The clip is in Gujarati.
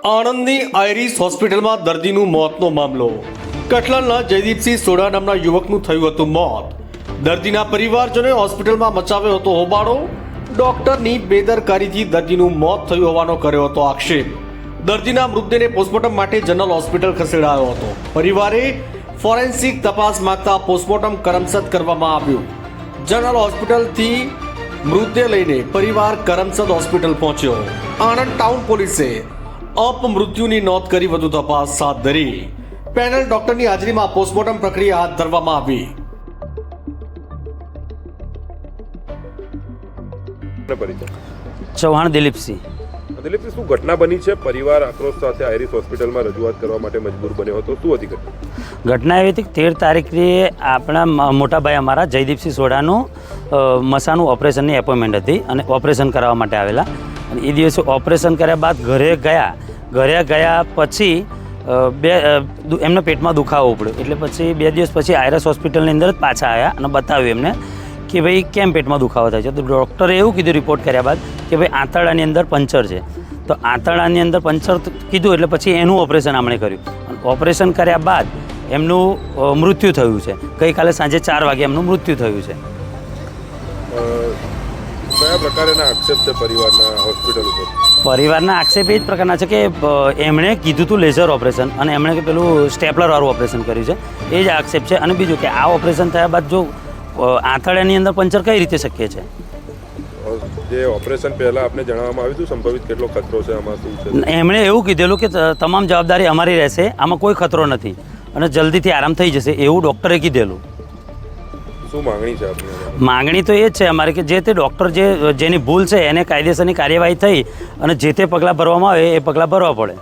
આણંદની આઈરિસ હોસ્પિટલમાં દર્દીનું મોતનો મામલો. કઠલાલના જયદીપસિંહ સોઢા નામના યુવકનું થયું હતું મોત. દર્દીના પરિવારજનોએ હોસ્પિટલમાં મચાવ્યો હતો હોબાળો. ડોક્ટરની બેદરકારીથી દર્દીનું મોત થયું હોવાનો કર્યો હતો આક્ષેપ. દર્દીના મૃતદેહને પોસ્ટમોર્ટમ માટે જનરલ હોસ્પિટલ ખસેડાયો હતો. પરિવારે ફોરેન્સિક તપાસ માંગતા પોસ્ટમોર્ટમ કરમસદ કરવામાં આવ્યું. જનરલ હોસ્પિટલથી મૃતદેહ લઈને પરિવાર કરમસદ હોસ્પિટલ પહોંચ્યો. આણંદ ટાઉન પોલીસે અપમૃત્યુની નોંધ કરી વધુ તપાસ હાથ ધરી. પેનલ ડોક્ટરની હાજરીમાં પોસ્ટમોર્ટમ પ્રક્રિયા હાથ ધરવામાં આવી. ચૌહાણ દિલીપસિંહ. દિલીપસિંહ, શું ઘટના બની છે? પરિવાર આક્રોશ સાથે આઈરિસ હોસ્પિટલમાં રજૂઆત કરવા માટે મજબૂર બન્યો હતો. શું હતી ઘટના એવી હતી કે 13 તારીખે આપણા મોટાભાઈ અમારા જયદીપસિંહ સોઢાનું મસાનું ઓપરેશનની એપોઇન્ટમેન્ટ હતી અને ઓપરેશન કરાવવા માટે આવેલા. અને એ દિવસે ઓપરેશન કર્યા બાદ ઘરે ગયા પછી એમને પેટમાં દુખાવો પડ્યો. એટલે પછી 2 દિવસ પછી આઈરિસ હોસ્પિટલની અંદર જ પાછા આવ્યા અને બતાવ્યું એમને કે ભાઈ કેમ પેટમાં દુખાવો થાય છે. તો ડૉક્ટરે એવું કીધું રિપોર્ટ કર્યા બાદ કે ભાઈ આંતરડાની અંદર પંચર છે. તો આંતરડાની અંદર પંચર કીધું એટલે પછી એનું ઓપરેશન આમણે કર્યું. ઓપરેશન કર્યા બાદ એમનું મૃત્યુ થયું છે. ગઈકાલે સાંજે 4 વાગે એમનું મૃત્યુ થયું છે. કયા પ્રકારના આક્ષેપ છે પરિવારના હોસ્પિટલ ઉપર? પરિવારના આક્ષેપ એ જ પ્રકારના છે કે એમણે કીધું હતું લેઝર ઓપરેશન અને એમણે પેલું સ્ટેપલરવાળું ઓપરેશન કર્યું છે. એ જ આક્ષેપ છે. અને બીજું કે આ ઓપરેશન થયા બાદ જો આંતરડાની અંદર પંચર કઈ રીતે શક્ય છે? જે ઓપરેશન પહેલા આપને જણાવવામાં આવ્યું હતું સંભવિત કેટલો ખતરો છે, આમાં શું છે? એમણે એવું કીધેલું કે તમામ જવાબદારી અમારી રહેશે, આમાં કોઈ ખતરો નથી અને જલ્દીથી આરામ થઈ જશે એવું ડૉક્ટરે કીધેલું. શું માંગણી છે આપની? માંગણી તો એ જ છે અમારી કે જે તે ડૉક્ટર જેની ભૂલ છે એને કાયદેસરની કાર્યવાહી થઈ અને જે તે પગલાં ભરવામાં આવે એ પગલાં ભરવા પડે.